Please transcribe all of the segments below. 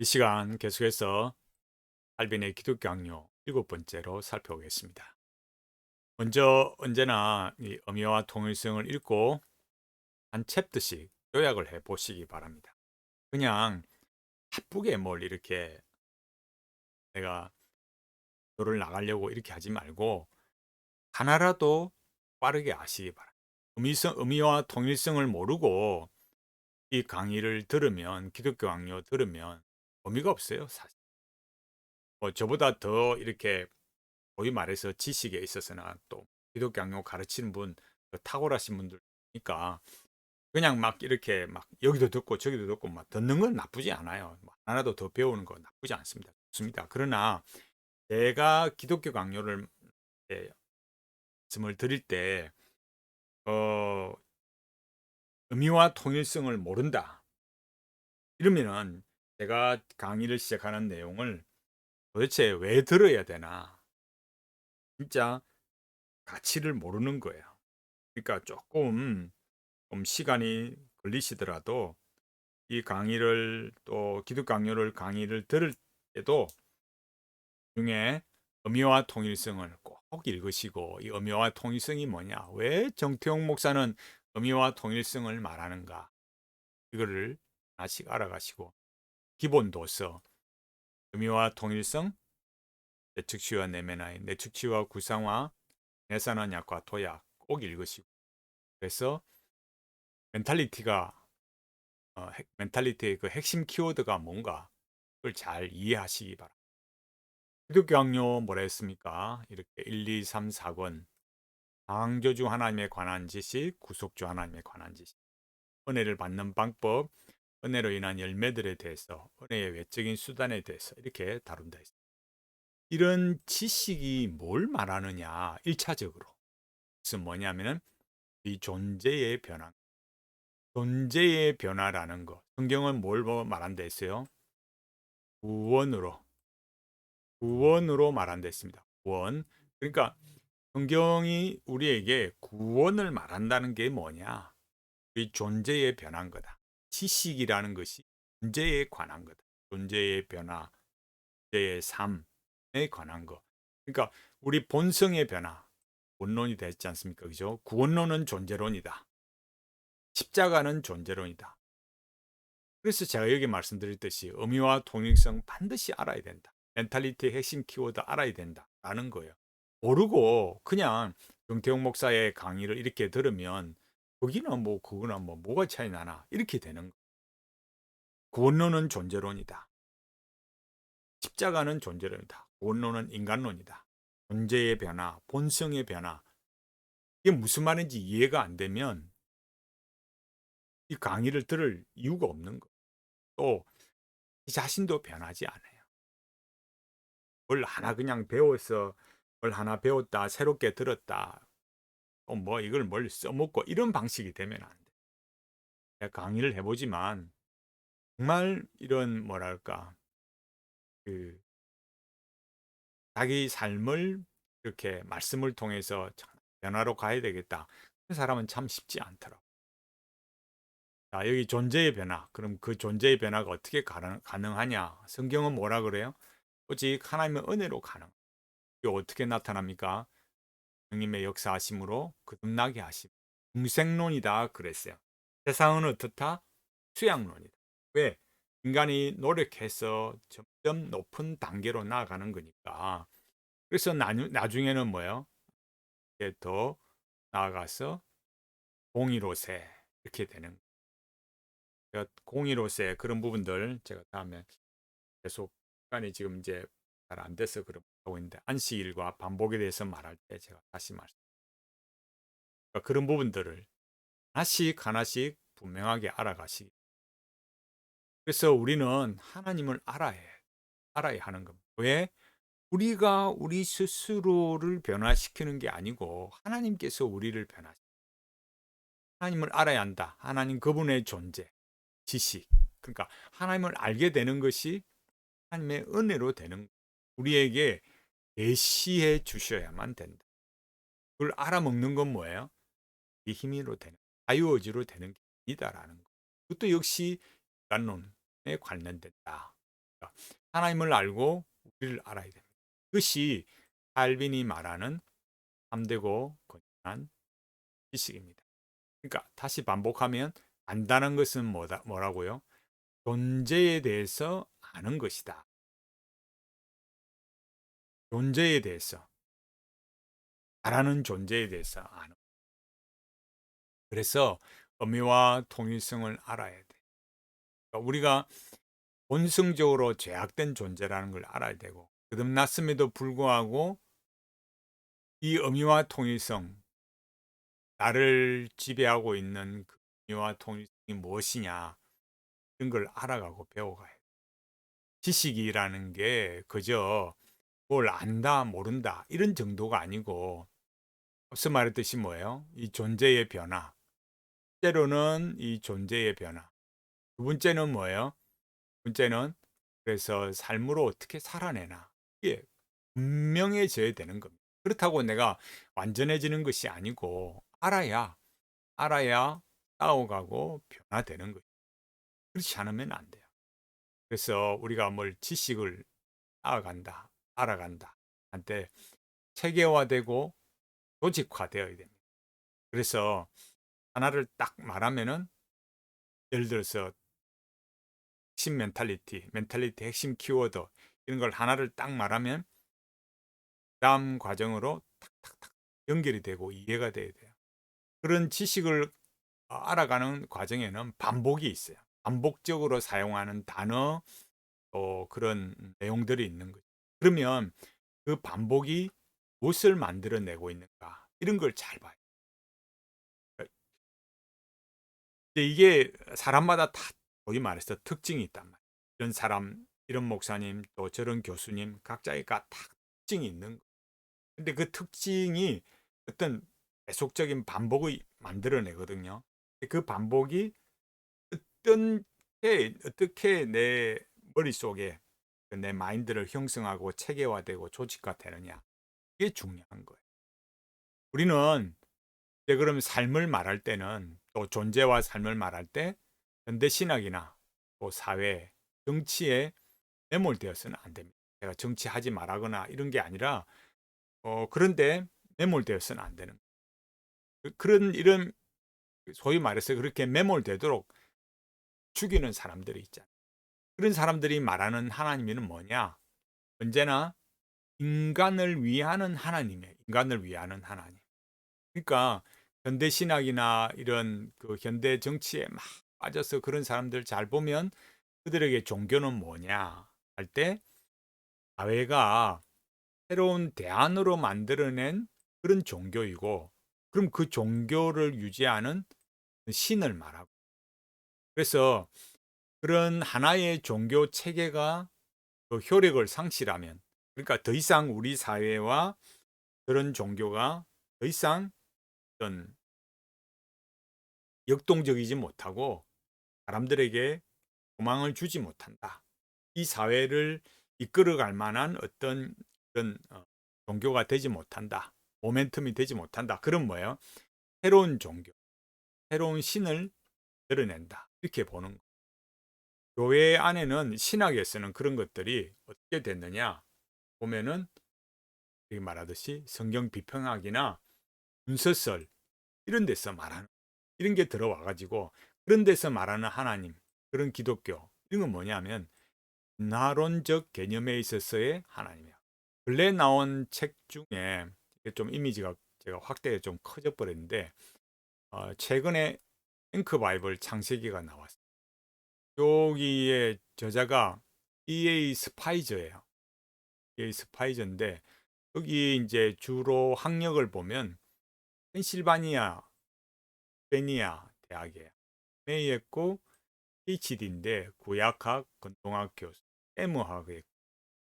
이 시간 계속해서 알빈의 기독교 강요 7번째로 살펴보겠습니다. 먼저 언제나 이 엄의와 통일성을 읽고 한 챕터씩 요약을 해 보시기 바랍니다. 그냥 바쁘게 뭘 이렇게 내가 도를 나가려고 이렇게 하지 말고 하나라도 빠르게 아시기 바랍니다. 의미와 통일성을 모르고 이 강의를 들으면 기독교 강요 들으면 의미가 없어요, 사실. 저보다 더 이렇게 소위 말해서 지식에 있어서나 또 기독교 강요 가르치는 분, 탁월하신 분들이니까 그냥 막 이렇게 막 여기도 듣고 저기도 듣고 막 듣는 건 나쁘지 않아요. 뭐 하나라도 더 배우는 건 나쁘지 않습니다. 좋습니다. 그러나 제가 기독교 강요를 말씀을 드릴 때 어, 의미와 통일성을 모른다. 이러면은 제가 강의를 시작하는 내용을 도대체 왜 들어야 되나? 진짜 가치를 모르는 거예요. 그러니까 좀 시간이 걸리시더라도 이 강의를 또 기독 강의를 들을 때도 중에 의미와 통일성을 꼭 읽으시고 이 의미와 통일성이 뭐냐? 왜 정태용 목사는 의미와 통일성을 말하는가? 이거를 하나씩 알아가시고 기본도서 의미와 통일성 내측치와 내면화의 내측치와 구상화 내산언약과 도약 꼭 읽으시고 그래서 멘탈리티가 멘탈리티의 그 핵심 키워드가 뭔가 그걸 잘 이해하시기 바랍니다. 기독교 강요 뭐라 했습니까? 이렇게 1, 2, 3, 4권 창조주 하나님에 관한 지식, 구속주 하나님에 관한 지식, 은혜를 받는 방법, 은혜로 인한 열매들에 대해서, 은혜의 외적인 수단에 대해서 이렇게 다룬다 했습니다. 이런 지식이 뭘 말하느냐? 1차적으로. 그것은 뭐냐면은 이 존재의 변화. 존재의 변화라는 것. 성경은 뭘 말한다 했어요? 구원으로. 구원으로 말한다 했습니다. 구원. 그러니까 성경이 우리에게 구원을 말한다는 게 뭐냐? 이 존재의 변한 거다. 지식이라는 것이 존재에 관한 거다. 존재의 변화, 존재의 삶에 관한 거. 그러니까 우리 본성의 변화, 본론이 됐지 않습니까? 그죠? 구원론은 존재론이다. 십자가는 존재론이다. 그래서 제가 여기 말씀드렸듯이 의미와 통일성 반드시 알아야 된다. 멘탈리티의 핵심 키워드 알아야 된다라는 거예요. 모르고 그냥 정태용 목사의 강의를 이렇게 들으면 거기는 뭐 그거나 뭐가 차이 나나 이렇게 되는 거예요. 구원론은 존재론이다. 십자가는 존재론이다. 구원론은 인간론이다. 존재의 변화, 본성의 변화. 이게 무슨 말인지 이해가 안 되면 이 강의를 들을 이유가 없는 거예요. 또 이 자신도 변하지 않아요. 뭘 하나 그냥 배워서 뭘 하나 배웠다, 새롭게 들었다, 또 뭐 이걸 뭘 써먹고 이런 방식이 되면 안 돼. 내가 강의를 해보지만 정말 이런 뭐랄까 그 자기 삶을 이렇게 말씀을 통해서 변화로 가야 되겠다. 그 사람은 참 쉽지 않더라고. 자, 여기 존재의 변화. 그럼 그 존재의 변화가 어떻게 가능하냐? 성경은 뭐라 그래요? 오직 하나님의 은혜로 가능. 이게 어떻게 나타납니까? 주님의 역사하심으로 거듭나게 하심. 중생론이다 그랬어요. 세상은 어떻다? 수양론이다. 왜? 인간이 노력해서 점점 높은 단계로 나아가는 거니까. 그래서 나중에는 뭐예요? 이게 더 나아가서 공의로세 이렇게 되는 거예요. 공의로세 그런 부분들 제가 다음에 계속 시간이 지금 이제 잘 안 돼서 그러고 있는데 안식일과 반복에 대해서 말할 때 제가 다시 그러니까 그런 부분들을 하나씩 하나씩 분명하게 알아가시기. 그래서 우리는 하나님을 알아야 하는 겁니다. 왜? 우리가 우리 스스로를 변화시키는 게 아니고 하나님께서 우리를 하나님을 알아야 한다. 하나님 그분의 존재, 지식. 그러니까 하나님을 알게 되는 것이 하나님의 은혜로 되는 우리에게 계시해 주셔야만 된다. 그걸 알아먹는 건 뭐예요? 이 힘으로 되는 자유의지로 되는 게 아니다라는 거. 그것도 역시 인간론에 관련된다. 하나님을 알고 우리를 알아야 됩니다. 그것이 칼빈이 말하는 참되고 건전한 지식입니다. 그러니까 다시 반복하면 안다는 것은 뭐라고요? 존재에 대해서 아는 것이다. 존재에 대해서, 알아는 존재에 대해서 아는. 그래서 의미와 통일성을 알아야 돼. 그러니까 우리가 본성적으로 죄악된 존재라는 걸 알아야 되고, 거듭났음에도 불구하고 이 의미와 통일성, 나를 지배하고 있는 그 의미와 통일성이 무엇이냐, 이런 걸 알아가고 배워가야 돼. 지식이라는 게 그저 뭘 안다, 모른다, 이런 정도가 아니고, 앞서 말했듯이 뭐예요? 이 존재의 변화. 때로는 이 존재의 변화. 두 번째는 뭐예요? 두 번째는 그래서 삶으로 어떻게 살아내나. 이게 분명해져야 되는 겁니다. 그렇다고 내가 완전해지는 것이 아니고 알아야 싸워가고 변화되는 거예요. 그렇지 않으면 안 돼요. 그래서 우리가 뭘 지식을 알아간다, 한때 체계화되고 조직화되어야 됩니다. 그래서 하나를 딱 말하면은 예를 들어서 핵심 멘탈리티 핵심 키워드 이런 걸 하나를 딱 말하면 다음 과정으로 탁탁탁 연결이 되고 이해가 돼야 돼요. 그런 지식을 알아가는 과정에는 반복이 있어요. 반복적으로 사용하는 단어, 또 그런 내용들이 있는 거죠. 그러면 그 반복이 무엇을 만들어내고 있는가 이런 걸 잘 봐요. 이게 사람마다 다 소위 말해서 특징이 있단 말이에요. 이런 사람, 이런 목사님, 또 저런 교수님 각자가 다 특징이 있는 거예요. 근데 그 특징이 어떤 계속적인 반복을 만들어내거든요. 그 반복이 어떻게 내 머릿속에 내 마인드를 형성하고 체계화되고 조직화되느냐. 이게 중요한 거예요. 우리는 이제 그럼 삶을 말할 때는 또 존재와 삶을 말할 때 현대 신학이나 또 사회, 정치에 매몰되어서는 안 됩니다. 제가 정치하지 말라거나 이런 게 아니라 그런데 매몰되어서는 안 되는 그런 이런 소위 말해서 그렇게 매몰되도록 죽이는 사람들이 있잖아요. 그런 사람들이 말하는 하나님은 뭐냐? 언제나 인간을 위하는 하나님이에요. 인간을 위하는 하나님. 그러니까 현대 신학이나 이런 그 현대 정치에 막 빠져서 그런 사람들 잘 보면 그들에게 종교는 뭐냐 할 때 사회가 새로운 대안으로 만들어낸 그런 종교이고 그럼 그 종교를 유지하는 신을 말하고 그래서 그런 하나의 종교 체계가 그 효력을 상실하면 그러니까 더 이상 우리 사회와 그런 종교가 더 이상 어떤 역동적이지 못하고 사람들에게 소망을 주지 못한다. 이 사회를 이끌어갈 만한 어떤 그런 종교가 되지 못한다. 모멘텀이 되지 못한다. 그럼 뭐예요? 새로운 종교, 새로운 신을 드러낸다. 이렇게 보는 거예요. 교회 안에는 신학에서는 그런 것들이 어떻게 됐느냐 보면은 여기 말하듯이 성경 비평학이나 문서설 이런 데서 말하는 이런 게 들어와 가지고 그런 데서 말하는 하나님 그런 기독교 이런 건 뭐냐면 나론적 개념에 있어서의 하나님이야. 근래 나온 책 중에 좀 이미지가 제가 확대가 좀 커져 버렸는데 최근에 앵크 바이블 창세기가 나왔어요. 여기에 저자가 E.A. 스파이저예요. E.A. 스파이저인데 여기 이제 주로 학력을 보면 펜실바니아 베니아 대학에 했고 PhD인데 구약학, 건동학 교수, M학에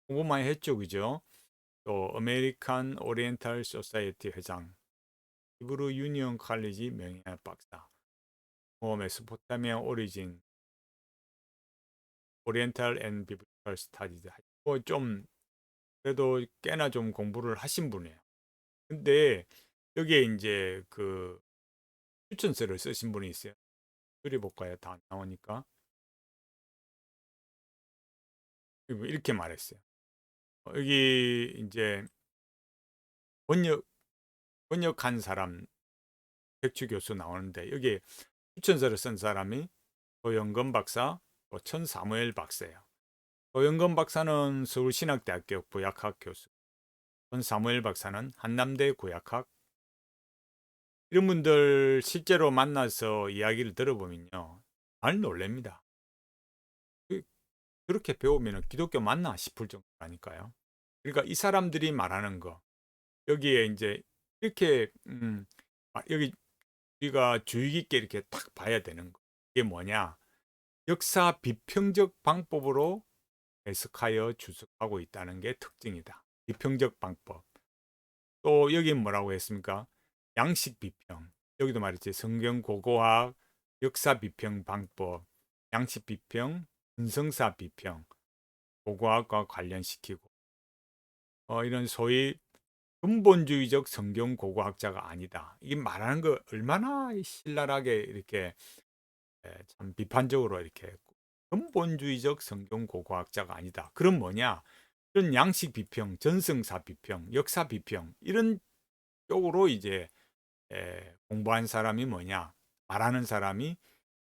공부 많이 했죠, 그죠? 또 아메리칸 오리엔탈 소사이어티 회장, 히브루 유니온 칼리지 명예학 박사, 메소포타미아 오리진, 오리엔탈 앤 비블리컬 스타디즈. 뭐좀 그래도 꽤나 좀 공부를 하신 분이에요. 근데 여기에 이제 그 추천서를 쓰신 분이 있어요. 줄여볼까요? 다 나오니까. 그리고 이렇게 말했어요. 여기 이제 번역 번역한 사람 백주 교수 나오는데 여기 추천서를 쓴 사람이 도영건 박사, 또 천사무엘 박사예요. 도영건 박사는 서울신학대학교 구약학 교수, 천사무엘 박사는 한남대 구약학. 이런 분들 실제로 만나서 이야기를 들어보면요, 정말 놀랍니다. 그렇게 배우면 기독교 맞나 싶을 정도라니까요. 그러니까 이 사람들이 말하는 거, 여기에 이제 이렇게 여기 우리가 주의 깊게 이렇게 딱 봐야 되는 거. 이게 뭐냐? 역사 비평적 방법으로 해석하여 주석하고 있다는 게 특징이다. 비평적 방법. 또 여기 뭐라고 했습니까? 양식 비평. 여기도 말했지. 성경 고고학, 역사 비평 방법, 양식 비평, 분성사 비평, 고고학과 관련시키고 이런 소위 근본주의적 성경 고고학자가 아니다. 이게 말하는 거 얼마나 신랄하게 이렇게 참 비판적으로 이렇게 근본주의적 성경 고고학자가 아니다. 그럼 뭐냐? 이런 양식 비평, 전승사 비평, 역사 비평 이런 쪽으로 이제 공부한 사람이 뭐냐? 말하는 사람이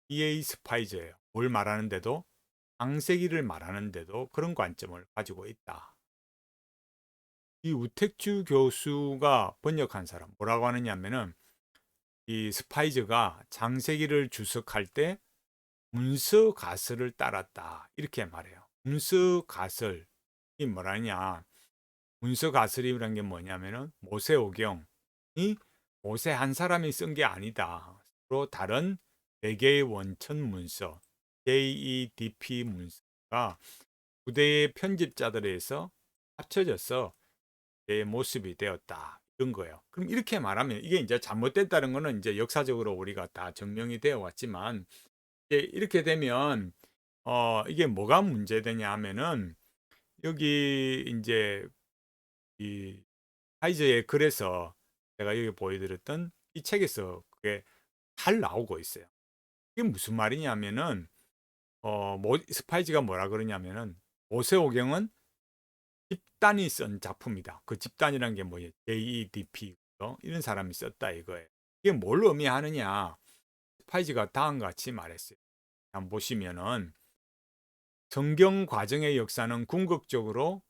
E.A. 스파이저예요. 뭘 말하는데도 창세기를 말하는데도 그런 관점을 가지고 있다. 이 우택주 교수가 번역한 사람 뭐라고 하느냐면은 이 스파이저가 창세기를 주석할 때 문서 가설을 따랐다 이렇게 말해요. 문서 가설이 뭐라냐? 문서 가설이라는 게 뭐냐면은 모세오경이 모세 한 사람이 쓴 게 아니다. 서로 다른 네 개의 원천 문서 JEDP 문서가 부대의 편집자들에 의해서 합쳐져서 내 모습이 되었다. 이런 거예요. 그럼 이렇게 말하면 이게 이제 잘못됐다는 거는 이제 역사적으로 우리가 다 증명이 되어 왔지만 이제 이렇게 되면 이게 뭐가 문제되냐 하면은 여기 이제 이 하이저의 글에서 제가 여기 보여드렸던 이 책에서 그게 잘 나오고 있어요. 이게 무슨 말이냐면은 스파이즈가 뭐라 그러냐면은 모세오경은 집단이 쓴 작품이다. 그 집단이란 게 뭐예요? JEDP 이런 사람이 썼다 이거예요. 이게 뭘 의미하느냐? 스파이즈가 다음과 같이 말했어요. 한번 보시면은 성경 과정의 역사는 궁극적으로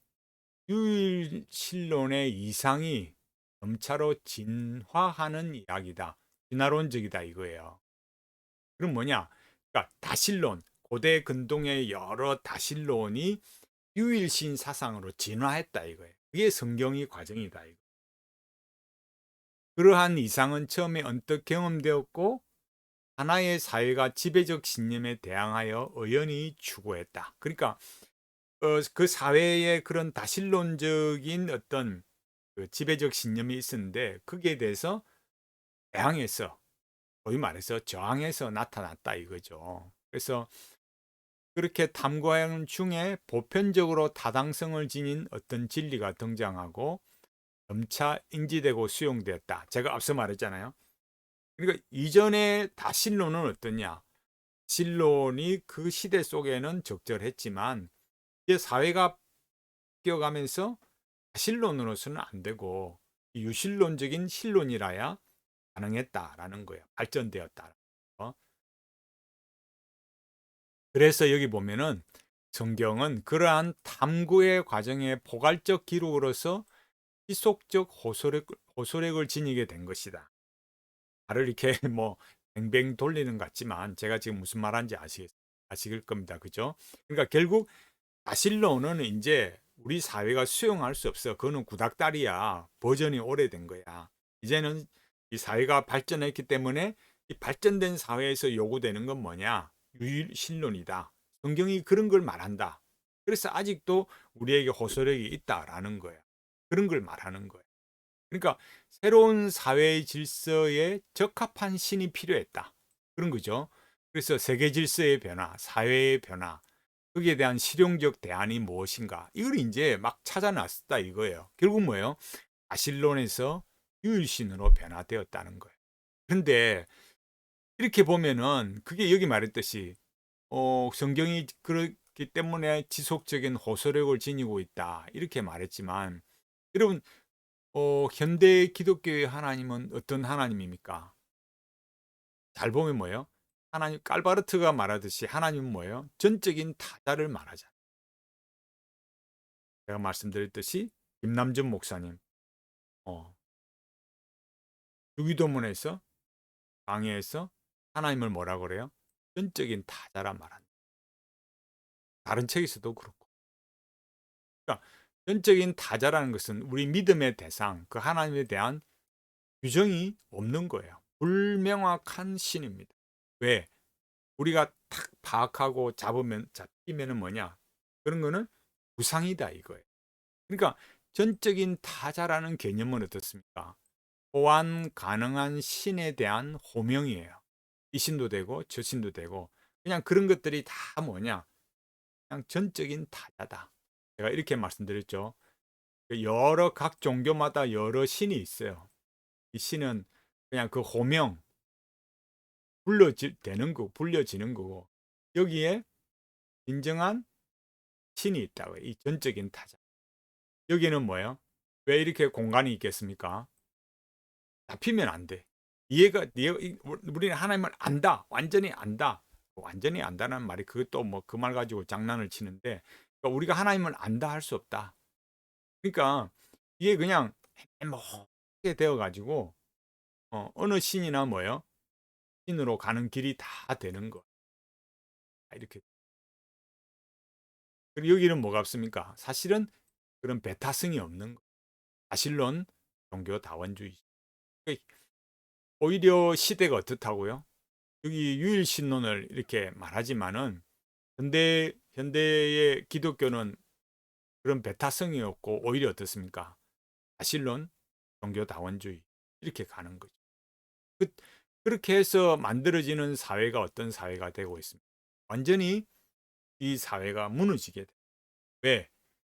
유일신론의 이상이 점차로 진화하는 이야기다. 진화론적이다 이거예요. 그럼 뭐냐? 그러니까 다신론, 고대 근동의 여러 다신론이 유일신 사상으로 진화했다 이거예요. 그게 성경의 과정이다 이거. 그러한 이상은 처음에 언뜻 경험되었고 하나의 사회가 지배적 신념에 대항하여 의연히 추구했다. 그러니까 그 사회에 그런 다신론적인 어떤 그 지배적 신념이 있었는데 거기에 대해서 대항해서 소위 말해서 저항해서 나타났다 이거죠. 그래서 그렇게 탐구하는 중에 보편적으로 타당성을 지닌 어떤 진리가 등장하고 점차 인지되고 수용되었다. 제가 앞서 말했잖아요. 그러니까 이전의 다신론은 어떠냐? 신론이 그 시대 속에는 적절했지만 이제 사회가 바뀌어가면서 다신론으로서는 안 되고 유신론적인 신론이라야 가능했다라는 거예요. 발전되었다. 그래서 여기 보면은 성경은 그러한 탐구의 과정의 포괄적 기록으로서 지속적 호소력을 지니게 된 것이다. 말을 이렇게 뭐 뱅뱅 돌리는 것 같지만 제가 지금 무슨 말하는지 아실 겁니다. 그죠? 그러니까 결국 다신론은 이제 우리 사회가 수용할 수 없어. 그거는 구닥다리야. 버전이 오래된 거야. 이제는 이 사회가 발전했기 때문에 이 발전된 사회에서 요구되는 건 뭐냐? 유일신론이다. 성경이 그런 걸 말한다. 그래서 아직도 우리에게 호소력이 있다라는 거야. 그런 걸 말하는 거야. 그러니까 새로운 사회의 질서에 적합한 신이 필요했다. 그런 거죠. 그래서 세계 질서의 변화, 사회의 변화, 거기에 대한 실용적 대안이 무엇인가? 이걸 이제 막 찾아놨다 이거예요. 결국 뭐예요? 아실론에서 유일신으로 변화되었다는 거예요. 그런데 이렇게 보면은 그게 여기 말했듯이 성경이 없기 때문에 지속적인 호소력을 지니고 있다. 이렇게 말했지만 여러분 현대 기독교의 하나님은 어떤 하나님입니까? 잘 보면 뭐예요? 하나님 깔바르트가 말하듯이 하나님은 뭐예요? 전적인 타자를 말하잖아요. 제가 말씀드렸듯이 김남준 목사님 어, 유기도문에서 강해에서 하나님을 뭐라 그래요? 전적인 타자라 말한다. 다른 책에서도 그렇고. 그러니까 전적인 타자라는 것은 우리 믿음의 대상, 그 하나님에 대한 규정이 없는 거예요. 불명확한 신입니다. 왜? 우리가 탁 파악하고 잡히면은 뭐냐? 그런 거는 구상이다 이거예요. 그러니까 전적인 타자라는 개념은 어떻습니까? 호환 가능한 신에 대한 호명이에요. 이 신도 되고 저 신도 되고 그냥 그런 것들이 다 뭐냐? 그냥 전적인 타자다. 제가 이렇게 말씀드렸죠. 여러 각 종교마다 여러 신이 있어요. 이 신은 그냥 그 호명 불려지는 거고 여기에 인정한 신이 있다고요. 이 전적인 타자. 여기는 뭐예요? 왜 이렇게 공간이 있겠습니까? 잡히면 안 돼. 우리는 하나님을 안다. 완전히 안다. 완전히 안다는 말이 그것도 뭐 그 말 가지고 장난을 치는데 그러니까 우리가 하나님을 안다 할 수 없다. 그러니까 이게 그냥 애매하게 되어가지고 어느 신이나 뭐예요? 신으로 가는 길이 다 되는 거. 이렇게. 그리고 여기는 뭐가 없습니까? 사실은 그런 배타성이 없는 거. 사실론 종교 다원주의. 오히려 시대가 어떻다고요? 여기 유일신론을 이렇게 말하지만은 현대의 기독교는 그런 배타성이 없고 오히려 어떻습니까? 사실론 종교다원주의 이렇게 가는 거죠. 그렇게 해서 만들어지는 사회가 어떤 사회가 되고 있습니다. 완전히 이 사회가 무너지게 돼요. 왜?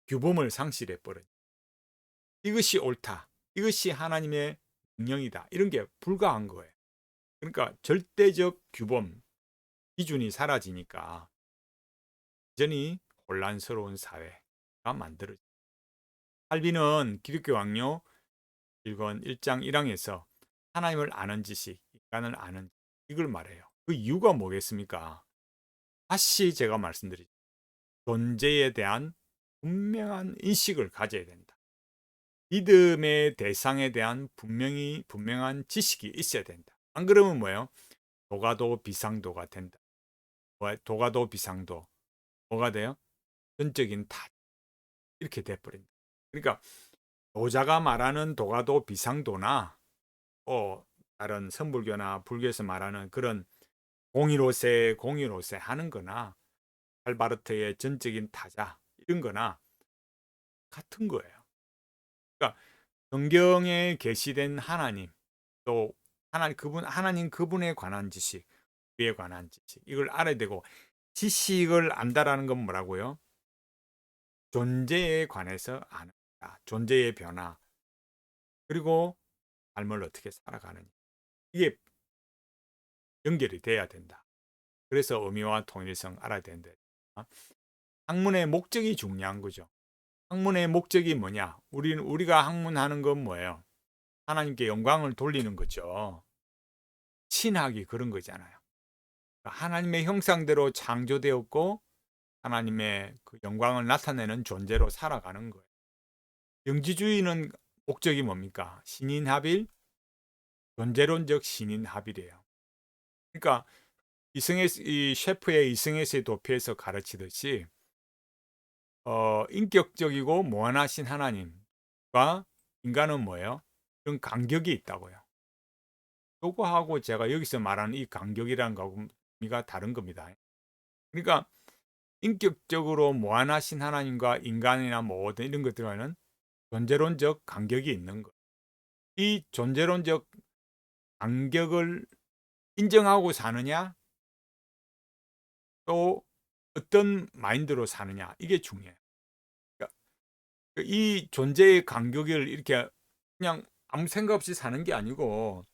규범을 상실해 버려요. 이것이 옳다. 이것이 하나님의 명령이다. 이런 게 불가한 거예요. 그러니까 절대적 규범, 기준이 사라지니까 완전히 혼란스러운 사회가 만들어져요. 칼빈은 기독교 왕요 1권 1장 1항에서 하나님을 아는 지식, 인간을 아는 이걸 말해요. 그 이유가 뭐겠습니까? 다시 제가 말씀드리죠. 존재에 대한 분명한 인식을 가져야 된다. 믿음의 대상에 대한 분명한 지식이 있어야 된다. 안 그러면 뭐예요? 도가도 비상도가 된다. 도가도 비상도. 뭐가 돼요? 전적인 탓. 이렇게 돼버린다. 그러니까 도자가 말하는 도가도 비상도나 다른 선불교나 불교에서 말하는 그런 공의로세 하는 거나 할바르트의 전적인 타자 이런 거나 같은 거예요. 그러니까 성경에 계시된 하나님 또 하나님 그분에 관한 지식, 그에 관한 지식 이걸 알아야 되고 지식을 안다라는 건 뭐라고요? 존재에 관해서 아는 다 존재의 변화 그리고 삶을 어떻게 살아가느냐 이게 연결이 돼야 된다. 그래서 의미와 통일성 알아야 된다. 학문의 목적이 중요한 거죠. 학문의 목적이 뭐냐? 우리가 학문하는 건 뭐예요? 하나님께 영광을 돌리는 거죠. 신학이 그런 거잖아요. 하나님의 형상대로 창조되었고 하나님의 그 영광을 나타내는 존재로 살아가는 거예요. 영지주의는 목적이 뭡니까? 신인합일, 존재론적 신인합일이에요. 그러니까 이 셰프의 이승에서의 도피에서 가르치듯이 인격적이고 무한하신 하나님과 인간은 뭐예요? 그런 간격이 있다고요. 요거하고 제가 여기서 말하는 이 간격이라는 거하고 의미가 다른 겁니다. 그러니까 인격적으로 무한하신 하나님과 인간이나 모든 이런 것들과는 존재론적 간격이 있는 거. 이 존재론적 간격을 인정하고 사느냐, 또 어떤 마인드로 사느냐 이게 중요해요. 그러니까 이 존재의 간격을 이렇게 그냥 아무 생각 없이 사는 게 아니고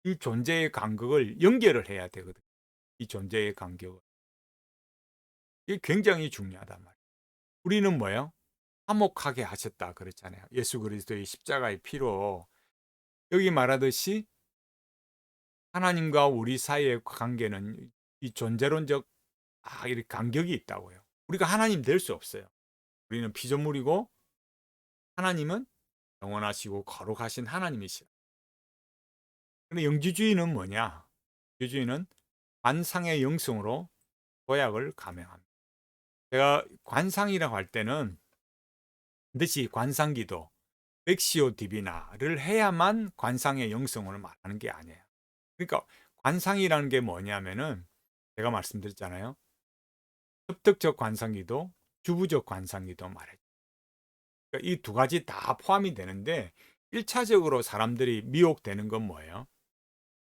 이 존재의 간격을 연결을 해야 되거든. 이 존재의 간격을. 이게 굉장히 중요하단 말이에요. 우리는 뭐예요? 화목하게 하셨다 그랬잖아요. 예수 그리스도의 십자가의 피로 여기 말하듯이 하나님과 우리 사이의 관계는 이 존재론적 이렇게 간격이 있다고요. 우리가 하나님 될 수 없어요. 우리는 피조물이고 하나님은 영원하시고 거룩하신 하나님이시라. 근데 영지주의는 뭐냐? 영지주의는 관상의 영성으로 도약을 감행합니다. 제가 관상이라고 할 때는 반드시 관상기도, 렉시오 디비나를 해야만 관상의 영성을 말하는 게 아니에요. 그러니까 관상이라는 게 뭐냐면은 제가 말씀드렸잖아요. 습득적 관상기도, 주부적 관상기도 말해요. 그러니까 이 두 가지 다 포함이 되는데 1차적으로 사람들이 미혹되는 건 뭐예요?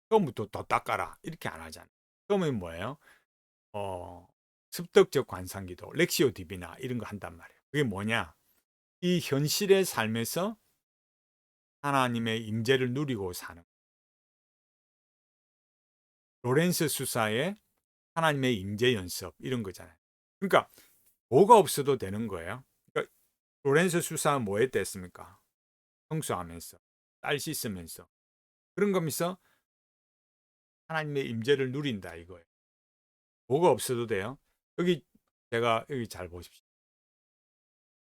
처음부터 더 닦아라 이렇게 안 하잖아요. 처음엔 뭐예요? 습득적 관상기도, 렉시오 디비나 이런 거 한단 말이에요. 그게 뭐냐? 이 현실의 삶에서 하나님의 임재를 누리고 사는 로렌스 수사의 하나님의 임재 연습 이런 거잖아요. 그러니까 뭐가 없어도 되는 거예요. 그러니까 로렌스 수사는 뭐 했댔습니까? 청소하면서 딸 씻으면서 그런 거면서 하나님의 임재를 누린다 이거예요. 뭐가 없어도 돼요. 여기 제가 여기 잘 보십시오.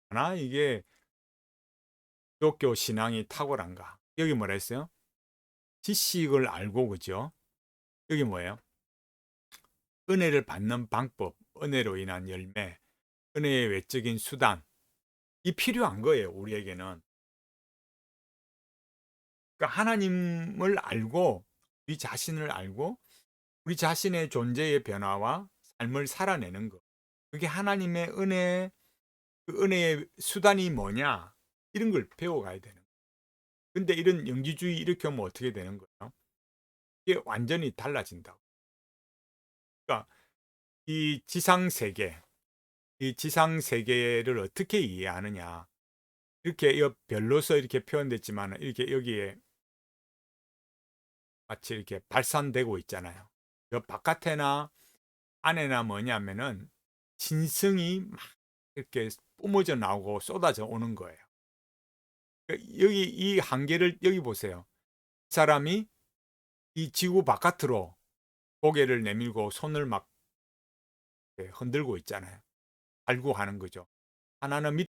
하나 이게 기독교 신앙이 탁월한가? 여기 뭐라 했어요? 지식을 알고 그죠? 여기 뭐예요? 은혜를 받는 방법, 은혜로 인한 열매, 은혜의 외적인 수단 이 필요한 거예요. 우리에게는. 그러니까 하나님을 알고 우리 자신을 알고 우리 자신의 존재의 변화와 삶을 살아내는 것. 그게 하나님의 은혜, 그 은혜의 수단이 뭐냐? 이런 걸 배워가야 되는 거예요. 근데 이런 영지주의 이렇게 하면 어떻게 되는 거예요? 이게 완전히 달라진다고. 그러니까 이 지상 세계, 이 지상 세계를 어떻게 이해하느냐? 이렇게 별로서 이렇게 표현됐지만 이렇게 여기에 마치 이렇게 발산되고 있잖아요. 그 바깥에나 안에나 뭐냐면은 진성이 막 이렇게 뿜어져 나오고 쏟아져 오는 거예요. 여기 이 한계를 여기 보세요. 사람이 이 지구 바깥으로 고개를 내밀고 손을 막 흔들고 있잖아요. 발구하는 거죠. 하나는 밑